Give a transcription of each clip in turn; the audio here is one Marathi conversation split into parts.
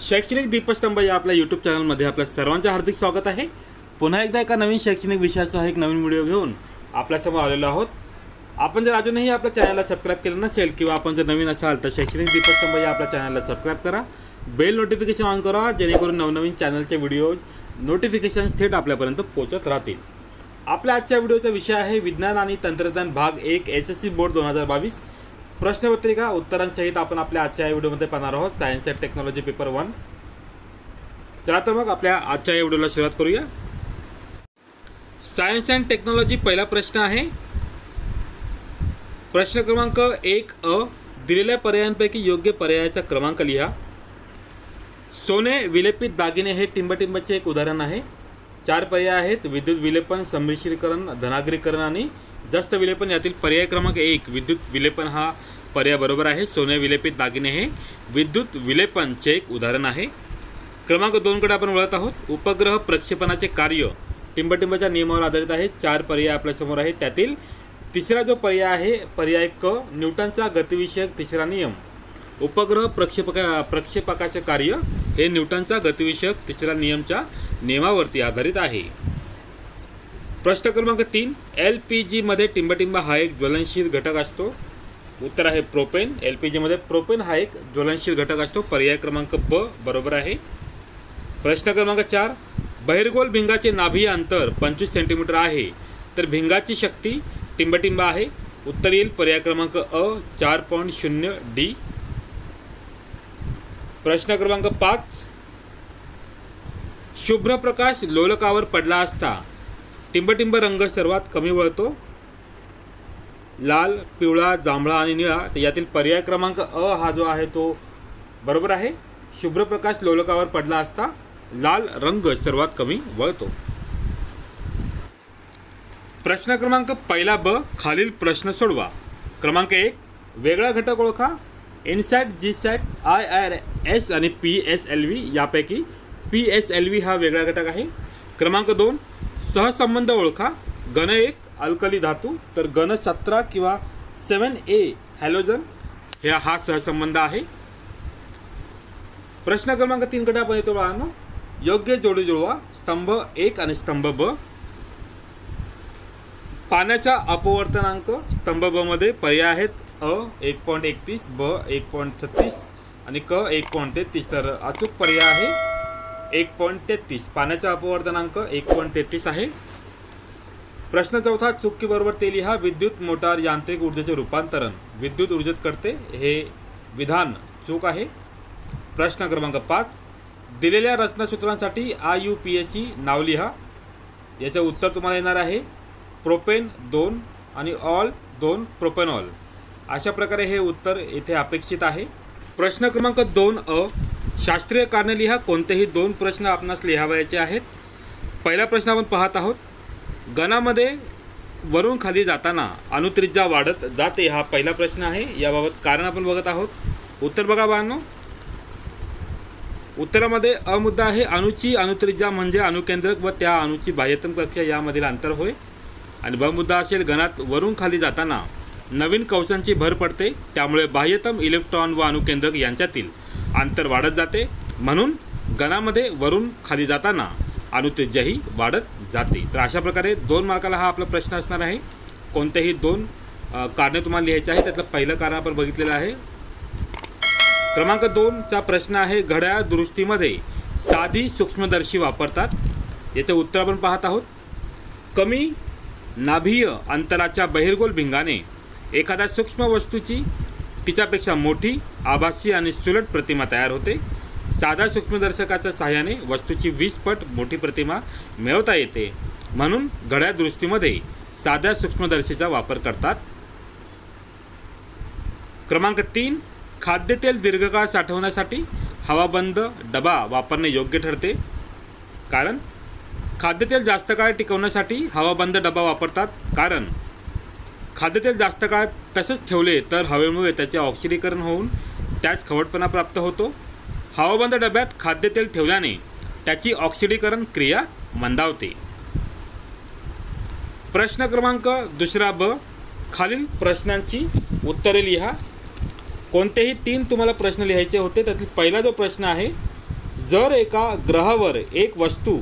शैक्षणिक दीपस्तंभ या आपल्या यूट्यूब चॅनलमध्ये आपल्या सर्वांचे हार्दिक स्वागत आहे। पुन्हा एकदा एका नवीन शैक्षणिक विषयासह एक नवीन व्हिडिओ घेऊन आपल्यासमोर आलेलो आहोत। आपण जर अजूनही आपल्या चॅनलला सबस्क्राइब केलं नसेल किंवा आपण जर नवीन असाल तर शैक्षणिक दीपस्तंभ या आपल्या चॅनलला सबस्क्राइब करा, बेल नोटिफिकेशन ऑन करा, जेणेकरून नवनवीन चॅनलचे व्हिडिओ नोटिफिकेशन्स थेट आपल्यापर्यंत पोहोचत राहतील। आपल्या आजच्या व्हिडिओचा विषय आहे विज्ञान आणि तंत्रज्ञान भाग 1 एसएससी बोर्ड 2022 प्रश्नपत्रिका उत्तरांसहित आपण आपल्या आजच्या व्हिडिओमध्ये पाहणार आहोत सायन्स अँड टेक्नॉलॉजी पेपर 1। चला तर मग आपल्या आजच्या व्हिडिओला सुरुवात करूया। सायन्स अँड टेक्नॉलॉजी पहिला प्रश्न आहे, प्रश्न क्रमांक 1 दिलेल्या पर्यायांपैकी योग्य पर्यायाचा क्रमांक लिहा। सोने विलेपित दागिने हे टिंबटिंबाचे एक उदाहरण आहे। 4 पर्याय आहेत, विद्युत विलेपन, संमिश्रीकरण, धनाग्रीकरण आणि जस्त विलेपन। यातील पर्याय क्रमांक 1 विद्युत विलेपन हा पर्याय बरोबर आहे। सोने विलेपित दागिने हे विद्युत विलेपनचे एक उदाहरण आहे। क्रमांक 2 कडे आपण वळत आहोत। उपग्रह प्रक्षेपणाचे कार्य टिंबटिंबाच्या नियमावर आधारित आहे। 4 पर्याय आपल्यासमोर आहेत, त्यातील तिसरा जो पर्याय आहे पर्याय क न्यूटनचा गतिविषयक तिसरा नियम। उपग्रह प्रक्षेपकाचे कार्य हे न्यूटनचा गतिविषयक तिसरा नियमच्या नियमावरती आधारित आहे। प्रश्न क्रमांक 3 LPG मध्ये टिंबटिंब हा एक ज्वलनशील घटक असतो। उत्तर आहे प्रोपेन। LPG मध्ये प्रोपेन हा एक ज्वलनशील घटक असतो। पर्याय क्रमांक ब बरोबर आहे। प्रश्न क्रमांक 4 बहिर्गोल भिंगाचे नाभीय अंतर 25 सेंटीमीटर आहे, तर भिंगाची शक्ती टिंबटिंब आहे। उत्तर येईल पर्याय क्रमांक अ 4.0 डी। प्रश्न क्रमांक 5 शुभ्र प्रकाश लोलकावर पडला असता टिंबटिंब रंग सर्वात कमी वळतो। लाल, पिवळा, जांभळा आणि निळा। यातील पर्याय क्रमांक अ हा जो आहे तो बरोबर आहे। शुभ्र प्रकाश लोलकावर पडला असता लाल रंग सर्वात कमी वळतो। प्रश्न क्रमांक पहिला ब खालील प्रश्न सोडवा। क्रमांक 1 वेगळा घटक ओळखा। इनसॅट, जीसॅट, IRS आणि PSLV यापैकी PSLV हा वेगळा घटक आहे। क्रमांक 2 सहसंबंध ओळखा। घन 1 अल्कली धातू तर घन 17 किंवा 7A हॅलोजन हा सहसंबंध आहे। प्रश्न क्रमांक 3 कडे आपण येतो बाळांनो। योग्य जोडी जुळवा। स्तंभ 1 आणि स्तंभ ब। पाण्याचा अपवर्तनांक स्तंभ ब मध्ये पर्याय आहेत अ 1.31, ब 1.36 आणि क 1.33। तर अचूक पर्याय आहे 1.33। पाण्याचा अपवर्तनांक 1.33 आहे। प्रश्न चौथा चुकी बरोबर ते लिहा। विद्युत मोटार यांत्रिक ऊर्जेचे रूपांतरण विद्युत ऊर्जेत करते हे विधान चूक आहे। प्रश्न क्रमांक 5 दिलेल्या रचनासूत्रांसाठी IUPAC नाव लिहा। याचे उत्तर तुम्हाला येणार आहे प्रोपेन 2 आणि ऑल 2 प्रोपेनॉल। अशा प्रकारे हे उत्तर येथे अपेक्षित आहे। प्रश्न क्रमांक 2 शास्त्रीय कारणे लिहा। कोणतेही 2 प्रश्न आपणास लिहावयाचे आहेत। पहिला प्रश्न आपण पाहत आहोत, गणामध्ये वरून खाली जाताना अणुत्रिज्या वाढत जाते हा पहिला प्रश्न आहे। याबाबत कारण आपण बघत आहोत। उत्तर बघा बाळांनो। उत्तरामध्ये अ मुद्दा आहे अणूची अणुत्रिज्या म्हणजे अणुकेंद्रक व त्या अणूची बाह्यतम कक्षा यामधील अंतर होय। आणि ब मुद्दा असेल घनात वरून खाली जाताना नवीन कवचांची भर पडते, त्यामुळे बाह्यतम इलेक्ट्रॉन व अणुकेंद्रक यांच्यातील अंतर वाढत जाते, म्हणून गणामध्ये वरून खाली जाताना अणुत्रिज्याही वाढत जाते। तर अशा प्रकारे 2 मार्काला हा आपला प्रश्न असणार आहे। कोणतेही 2 कारणे तुम्हाला लिहायचे आहे। त्यातलं पहिलं कारण आपण बघितलेलं आहे। क्रमांक 2 चा प्रश्न आहे घड्याळ दुरुस्तीमध्ये साधी सूक्ष्मदर्शी वापरतात। याचे उत्तर आपण पाहत आहोत। कमी नाभीय अंतराच्या बहिर्गोल भिंगाने एखाद्या सूक्ष्म वस्तूची तिच्यापेक्षा मोठी, आभासी आणि सुलट प्रतिमा तयार होते। साध्या सूक्ष्मदर्शकाच्या सहाय्याने वस्तूची 20 पट मोठी प्रतिमा मिळवता येते, म्हणून घड्याळ दुरुस्तीमध्ये साध्या सूक्ष्मदर्शीचा वापर करतात। क्रमांक 3 खाद्यतेल दीर्घकाळ साठवण्यासाठी हवाबंद डबा वापरणे योग्य ठरते। कारण खाद्यतेल जास्त काळ टिकवण्यासाठी हवाबंद डबा वापरतात, कारण खाद्यतेल जास्त काळ तसंच ठेवले तर हवेमुळे त्याचे ऑक्सिडीकरण होऊन त्यास खवटपणा प्राप्त होतो। हवाबंद डब्यात खाद्यतेल ठेवल्याने त्याची ऑक्सिडीकरण क्रिया मंदावते। प्रश्न क्रमांक 2 ब खालील प्रश्नांची उत्तरे लिहा। कोणतेही 3 तुम्हाला प्रश्न लिहायचे होते। त्यातील पहिला जो प्रश्न आहे जर एका ग्रहावर एक वस्तू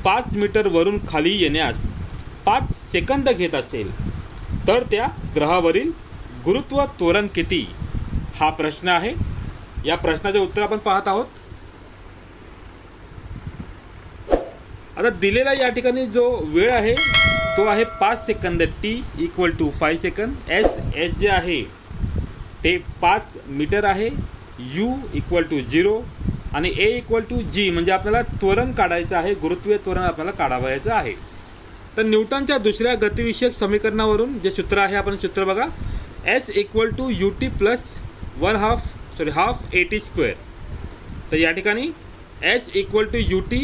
5 मीटर वरून खाली येण्यास 5 सेकंद घेत असेल तर त्या ग्रहावरील गुरुत्व त्वरण किती, हा प्रश्न आहे. या प्रश्नाचे उत्तर आपण पाहत आहोत. आता दिलेला या ठिकाणी जो वेळ आहे तो आहे 5 सेकंद. t = 5 second. एस जे आहे ते 5 मीटर आहे. u = 0 आणि a = g म्हणजे आपल्याला त्वरण काढायचं आहे, गुरुत्वीय त्वरण आपल्याला काढावायचं आहे. तर न्यूटनच्या दुसऱ्या गतिविषयक समीकरणावरून जे सूत्र आहे, आपण सूत्र बघा. s = ut + half at². तर या ठिकाणी s = ut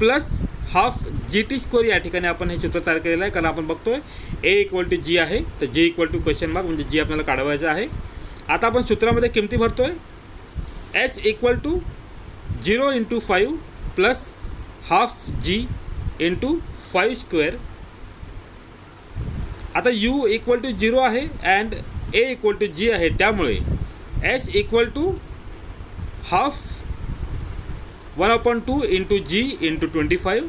+ हाफ gt² या ठिकाणी आपण हे सूत्र तयार केलेलं आहे. कारण आपण बघतोय a = g आहे, तर g = क्वेश्चन मार्क म्हणजे g आपल्याला काढवायचं आहे. आता आपण सूत्रामध्ये किमती भरतोय. s = 0 × 5 + half g × 5². आता u = 0 आहे अँड a = g आहे, त्यामुळे s = हाफ 1/2 × g × 25.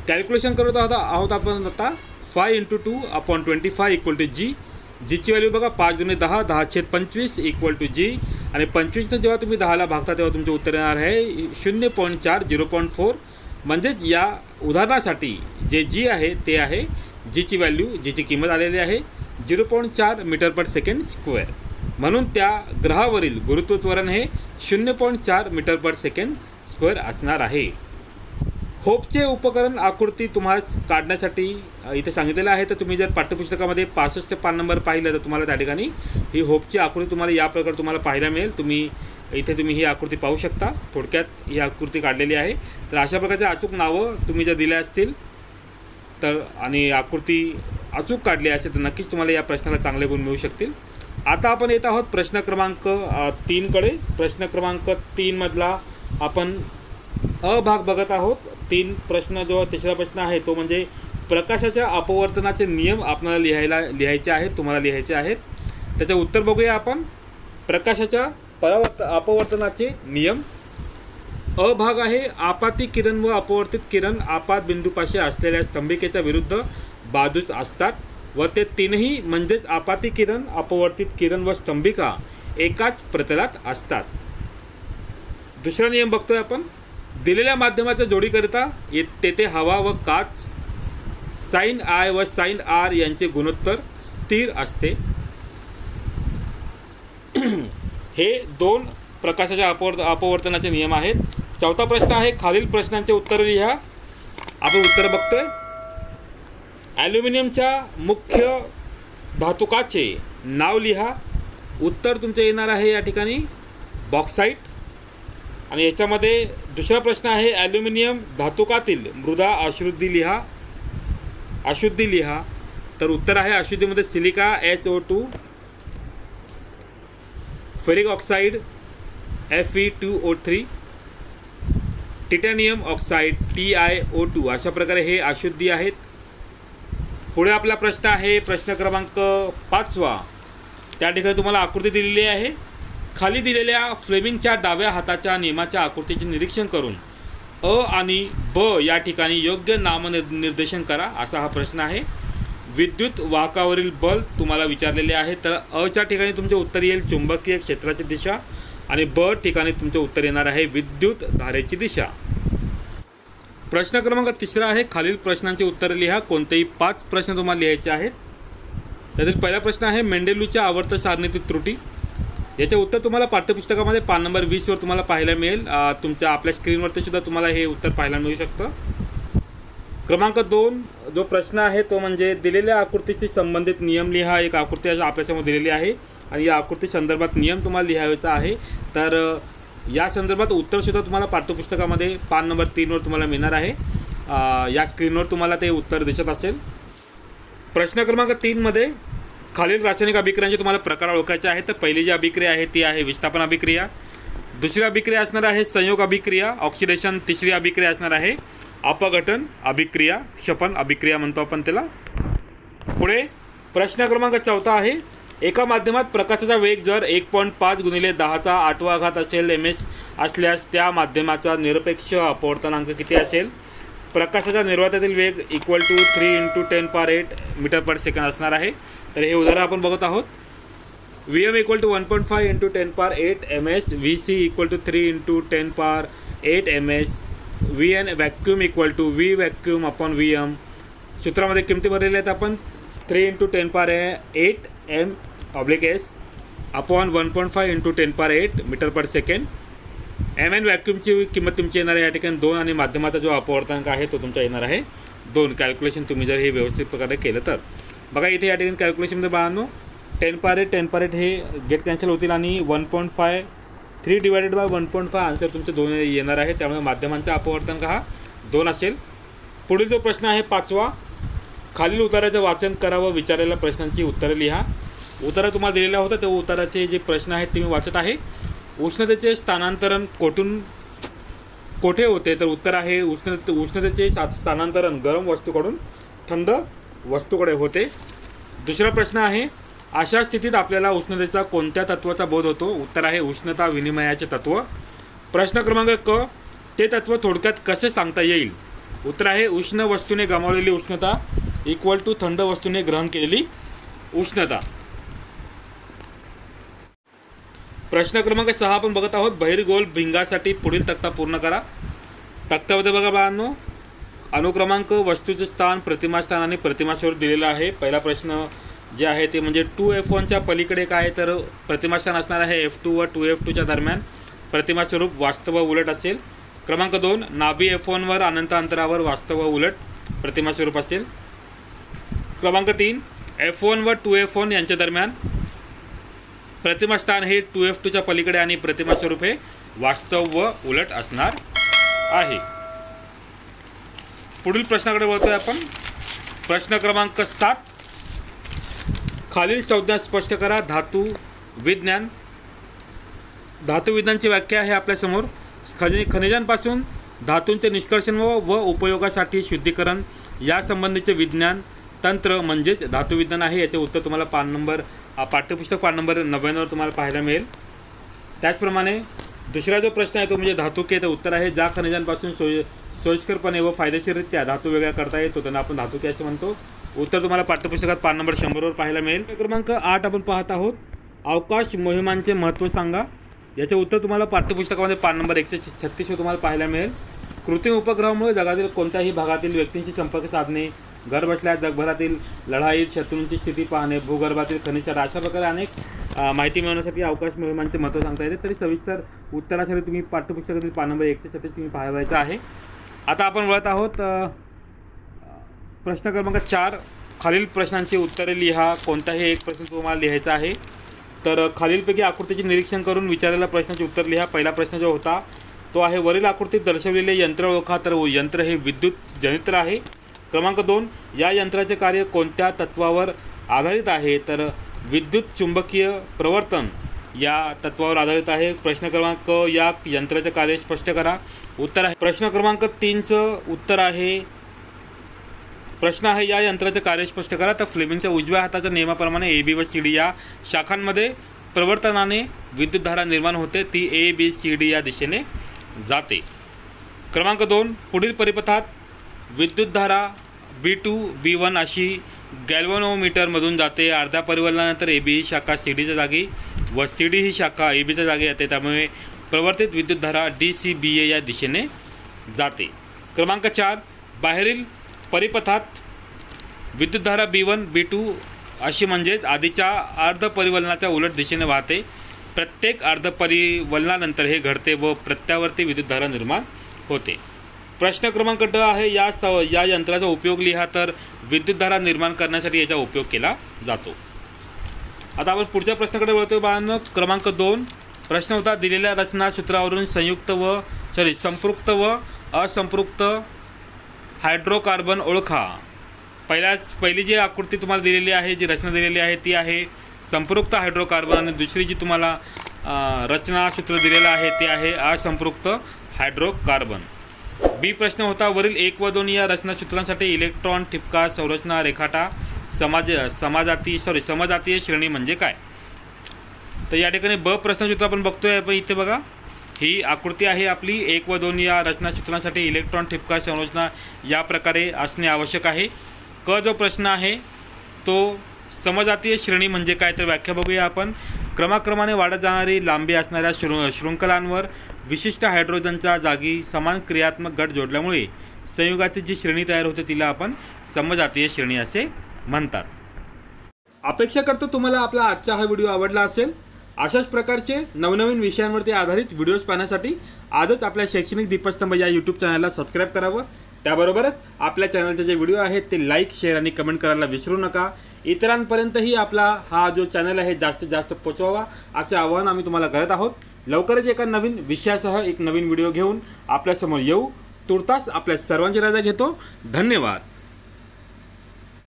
कॅल्क्युलेशन करत आहोत आपण आता. 5 × 2/25 = g. जीची व्हॅल्यू बघा 5 × 10 10/25 = g आणि 25 जेव्हा तुम्ही 10ला भागता तेव्हा तुमचे उत्तर येणार आहे 0.4 0.4. म्हणजेच या उदाहरणासाठी जे g आहे ते आहे जीची व्हॅल्यू, जीची किंमत आलेली आहे 0.4 मीटर/सेकंड². म्हणून त्या ग्रहावरील गुरुत्व त्वरण हे 0.4 मीटर/सेकंड² असणार आहे. होपचे उपकरण आकृती तुम्हाला काढण्यासाठी इथे सांगितलेलं आहे. तर तुम्ही जर पाठ्यपुस्तकामध्ये 65 पान नंबर पाहिलं तर तुम्हाला त्या ठिकाणी ही होपची आकृती तुम्हाला या प्रकारे तुम्हाला पाहायला मिळेल. तुम्ही ही आकृती पाहू शकता. थोडक्यात ही आकृती काढलेली आहे. तर अशा प्रकारचे अचूक नावं तुम्ही जर दिले असतील तर आणि आकृती अचूक काढली असेल तर नक्कीच तुम्हाला या प्रश्नाला चांगले गुण मिळू शकतील. आता आपण येत आहोत प्रश्न क्रमांक 3कडे. प्रश्न क्रमांक 3 मधला आपण अ भाग बघत आहोत. 3 प्रश्न जो तिसरा प्रश्न आहे तो म्हणजे प्रकाशाच्या अपवर्तनाचे नियम आपल्याला लिहायचे आहेत, तुम्हाला लिहायचे आहेत. त्याचे उत्तर बघूया आपण. प्रकाशाच्या अपवर्तनाचे नियम. अ भाग आहे आपाती किरण व अपवर्तित किरण आपात बिंदूपाशी असलेल्या स्तंभिकेच्या विरुद्ध बाजूस असतात व ते तीनही म्हणजेच आपाती किरण, अपवर्तित किरण व स्तंभिका एकाच प्रतलात असतात. दुसरा नियम बघतोय आपण. दिलेल्या माध्यमाच्या जोडीकरिता तेथे हवा व काच sin I व sin R यांचे गुणोत्तर स्थिर असते. हे 2 प्रकाशाच्या अपवर्तनाचे नियम आहेत. चौथा प्रश्न आहे खालील प्रश्नांचे उत्तर लिहा. आपण उत्तर बघतोय. ॲल्युमिनियमच्या मुख्य धातुकाचे नाव लिहा. उत्तर तुमचे येणार आहे या ठिकाणी बॉक्साईट. आणि याच्यामध्ये दुसरा प्रश्न आहे ॲल्युमिनियम धातुकातील मृदा अशुद्धी लिहा. तर उत्तर आहे अशुद्धीमध्ये silica SO2, ferric oxide Fe2O3, titanium oxide TiO2. अशा प्रकारे हे अशुद्धी आहेत. पुढे आपला प्रश्न आहे प्रश्न क्रमांक 5. त्या ठिकाणी तुम्हाला आकृती दिलेली आहे. खाली दिलेल्या फ्लेमिंगच्या डाव्या हाताच्या नियमाच्या आकृतीचे निरीक्षण करून अ आणि ब या ठिकाणी योग्य नामनिर्देशन करा, असा हा प्रश्न आहे. विद्युत वाहकावरील बल तुम्हाला विचारलेले आहे. तर अच्या ठिकाणी तुमचे उत्तर येईल चुंबकीय क्षेत्राची दिशा आणि ब ठिकाणी तुमचे उत्तर येणार आहे विद्युत धारेची दिशा. प्रश्न क्रमांक 3 आहे खालील प्रश्नांची उत्तरे लिहा. कोणतेही 5 प्रश्न तुम्हाला लिहायचे आहेत. त्यातील पहिला प्रश्न आहे मेंडेलूच्या आवर्त सारणीतील त्रुटी. याचे उत्तर तुम्हाला पाठ्यपुस्तकामध्ये पान नंबर 20वर तुम्हाला पाहायला मिळेल. तुमच्या आपल्या स्क्रीनवरती सुद्धा तुम्हाला हे उत्तर पाहायला मिळू शकतं. क्रमांक 2 जो प्रश्न आहे तो म्हणजे दिलेल्या आकृतीशी संबंधित नियम लिहा. एक आकृती आपल्यासमोर दिलेली आहे आणि या आकृती संदर्भात नियम तुम्हाला लिहायचा आहे. तर या संदर्भात उत्तरसुद्धा तुम्हाला पाठ्यपुस्तकामध्ये पान नंबर 3वर तुम्हाला मिळणार आहे. या स्क्रीनवर तुम्हाला ते उत्तर दिसत असेल. प्रश्न क्रमांक 3मध्ये खालील रासायनिक अभिक्रियांचे तुम्हाला प्रकार ओळखायचे आहेत. तर पहिली जी अभिक्रिया आहे ती आहे विस्थापन अभिक्रिया. दुसरी अभिक्रिया असणार आहे संयोग अभिक्रिया ऑक्सिडेशन. तिसरी अभिक्रिया असणार आहे अपघटन अभिक्रिया, क्षपन अभिक्रिया म्हणतो आपण त्याला. पुढे प्रश्न क्रमांक 4 आहे एका माध्यमात प्रकाशाचा वेग जर 1.5 गुणिले 10⁸ असेल ms असल्यास त्या माध्यमाचा निरपेक्ष अपवर्तनांक किती असेल? प्रकाशाच्या निर्वातातील वेग इक्वल टू 3 × 10⁸ मीटर/सेकंड असणार आहे. तर हे उदाहरण आपण बघत आहोत. Vm equal to 1.5 × 10⁸ ms, Vc equal to 3 × 10⁸ ms, Vn vacuum equal to V vacuum upon Vm. सूत्रामध्ये किमती भरलेल्या आहेत आपण. 3 × 10⁸ m/s अपॉन 1.5 × 10⁸ मीटर/सेकंड. mn व्हॅक्यूमची किंमत तुमची येणार आहे या ठिकाणी 2 आणि माध्यमाचा जो अपवर्तनांक आहे तो तुमचा येणार आहे 2. कॅल्क्युलेशन तुम्ही जर हे व्यवस्थित प्रकारे केलं तर बघा इथे या ठिकाणी कॅल्क्युलेशनमध्ये बाळांनो 10⁸ हे गेट कॅन्सल होतील आणि 1.5 3 डिवायडेड बाय 1.5 आन्सर तुमचे 2 येणार आहे. त्यामुळे माध्यमांचा अपवर्तनांक हा 2 असेल. पुढील जो प्रश्न आहे 5वा. खालील उत्तराचं वाचन करा व विचारलेल्या प्रश्नांची उत्तरं लिहा. उत्तरं तुम्हाला दिलेलं होतं ते उत्तराचे जे प्रश्न आहेत ते मी वाचत आहे. उष्णतेचे स्थानांतरण कोठे होते? तर उत्तर आहे उष्णतेचे स्थानांतरण गरम वस्तूकडून थंड वस्तूकडे होते. दुसरा प्रश्न आहे अशा स्थितीत आपल्याला उष्णतेचा कोणत्या तत्वाचा बोध होतो? उत्तर आहे उष्णता विनिमयाचे तत्व. प्रश्न क्रमांक क. ते तत्व थोडक्यात कसे सांगता येईल? उत्तर आहे उष्ण वस्तूने गमावलेली उष्णता इक्वल टू थंड वस्तूने ग्रहण केलेली उष्णता. प्रश्न क्रमांक 6 आपण बघत आहोत. बहिर्गोल भिंगासाठी पुढील तक्ता पूर्ण करा. तक्त्यामध्ये बघा बाळांनो अनुक्रमांक, वस्तूचे स्थान, प्रतिमा स्थान आणि प्रतिमा स्वरूप दिलेलं आहे. पहिला प्रश्न जे आहे ते म्हणजे 2F1च्या पलीकडे काय? तर प्रतिमा स्थान असणार आहे F2 व 2F2च्या दरम्यान. प्रतिमा स्वरूप वास्तव व उलट असेल. क्रमांक 2 नाभी F1वर अनंत अंतरावर वास्तव व उलट प्रतिमा स्वरूप असेल. क्रमांक 3 F1 व 2F1 यांच्या दरम्यान प्रतिमा स्थान हे 2F2च्या पलीकडे आणि प्रतिमा स्वरूप हे वास्तव व उलट असणार आहे. पुढील प्रश्नाकडे वळतोय आपण. प्रश्न क्रमांक 7. खालील संज्ञा स्पष्ट करा. धातू विज्ञान. धातू विज्ञानची व्याख्या आहे आपल्यासमोर. खनिजांपासून धातूंचे निष्कर्षण व उपयोगासाठी शुद्धीकरण यासंबंधीचे विज्ञान तंत्र म्हणजेच धातू विज्ञान आहे. याचे उत्तर तुम्हाला पाठ्यपुस्तक पान नंबर 99 तुम्हाला पाहायला मिळेल. त्याचप्रमाणे दुसरा जो प्रश्न आहे तो म्हणजे धातुके. तर उत्तर आहे ज्या खनिजांपासून सोयीस्करपणे व फायदेशीररित्या धातू वेगळा करता येतो त्यांना आपण धातुके असे म्हणतो. उत्तर तुम्हाला पाठ्यपुस्तकात पान नंबर 100वर पाहायला मिळेल. क्रमांक 8 आपण पाहत आहोत. अवकाश मोहिमांचे महत्त्व सांगा. याचे उत्तर तुम्हाला पाठ्यपुस्तकामध्ये पान नंबर 136वर तुम्हाला पाहायला मिळेल. कृत्रिम उपग्रहामुळे जगातील कोणत्याही भागातील व्यक्तींशी संपर्क साधणे, घर बसल्या जगभरातील लढाईत शत्रूंची स्थिती पाहणे, भूगर्भातील खनिज साठा अशा प्रकारे अनेक माहिती मिळवण्यासाठी अवकाश मोहिमांचे महत्त्व सांगता येते. तरी सविस्तर उत्तरासाठी तुम्ही पाठ्यपुस्तकातील पान नंबर 136 तुम्ही पाहायचं आहे. आता आपण वळत आहोत प्रश्न क्रमांक 4. खालील प्रश्नांची उत्तरे लिहा. कोणताही एक प्रश्न तुम्हाला लिहायचा आहे. तर खालीलपैकी आकृतीचे निरीक्षण करून विचारलेल्या प्रश्नाचे उत्तर लिहा. पहिला प्रश्न जो होता तो आहे वरील आकृतीत दर्शवलेले यंत्र ओळखा. तर यंत्र हे विद्युत जनित्र आहे. क्रमांक 2 या यंत्राचे कार्य कोणत्या तत्वावर आधारित आहे? तर विद्युत चुंबकीय प्रवर्तन या तत्वावर आधारित आहे. प्रश्न क्रमांक या यंत्राचे कार्य स्पष्ट करा. उत्तर आहे प्रश्न क्रमांक 3चं उत्तर आहे. प्रश्न आहे या यंत्राचे कार्य स्पष्ट करा. तर फ्लेमिंगच्या उजव्या हाताच्या नियमाप्रमाणे AB व CD या शाखांमध्ये प्रवर्तनाने विद्युतधारा निर्माण होते. ती ABCD या दिशेने जाते. क्रमांक 2 पुढील परिपथात विद्युतधारा B2 B1 अशी गॅल्व्हनोमीटरमधून जाते. अर्ध्या परिवलनानंतर AB ही शाखा CDच्या जागी व CD ही शाखा ABच्या जागी येते. त्यामुळे प्रवर्तित विद्युतधारा DCBA या दिशेने जाते. क्रमांक 4 बाहेरील परिपथात विद्युतधारा B1 B2 अशी म्हणजेच आधीच्या अर्धपरिवलनाच्या उलट दिशेने वाहते. प्रत्येक अर्धपरिवलनानंतर हे घडते व प्रत्यावर्ती विद्युतधारा निर्माण होते. प्रश्न क्रमांक ड आहे या यंत्राचा उपयोग लिहा. तर विद्युतधारा निर्माण करण्यासाठी याचा उपयोग केला जातो. आता आपण पुढच्या प्रश्नाकडे वळतोय बाळांनो. क्रमांक 2 प्रश्न होता दिलेल्या रचना सूत्रावरून संपृक्त व असंपृक्त हायड्रोकार्बन ओळखा. पहिली जी आकृती तुम्हाला दिलेली आहे, जी रचना दिलेली आहे ती आहे संपृक्त हायड्रोकार्बन आणि दुसरी जी तुम्हाला रचना सूत्र दिलेलं आहे ते आहे असंपृक्त हायड्रोकार्बन. बी प्रश्न होता वरील 1 व 2 या रचना सूत्रांसाठी इलेक्ट्रॉन ठिपका संरचना रेखाटा. समजातीय श्रेणी म्हणजे काय? तर या ठिकाणी ब प्रश्नसूत्र आपण बघतोय. पण इथे बघा ही आकृती आहे आपली. 1 व 2 या रचनासूत्रांसाठी इलेक्ट्रॉन ठिपका संरचना या प्रकारे असणे आवश्यक आहे. क जो प्रश्न आहे तो समजातीय श्रेणी म्हणजे काय तर व्याख्या बघूया आपण. क्रमाक्रमाने वाढत जाणारी लांबी असणाऱ्या शृंखलांवर विशिष्ट हायड्रोजनच्या जागी समान क्रियात्मक गट जोडल्यामुळे संयुगाची जी श्रेणी तयार होते तिला आपण समजातीय श्रेणी असे म्हणतात. अपेक्षा करतो तुम्हाला आपला आजचा हा व्हिडिओ आवडला असेल. अशाच प्रकारचे नवनवीन विषयांवरती आधारित व्हिडिओज पाहण्यासाठी आजच आपल्या शैक्षणिक दीपस्तंभ या यूट्यूब चॅनलला सबस्क्राईब करावं. त्याबरोबरच आपल्या चॅनलचे जे व्हिडिओ आहेत ते लाईक, शेअर आणि कमेंट करायला विसरू नका. इतरांपर्यंतही आपला हा जो चॅनल आहे जास्तीत जास्त पोचवावा असे आवाहन आम्ही तुम्हाला करत आहोत. लवकरच एका नवीन विषयासह एक नवीन व्हिडिओ घेऊन आपल्यासमोर येऊ. तुर्तास आपल्या सर्वांची रजा घेतो. धन्यवाद.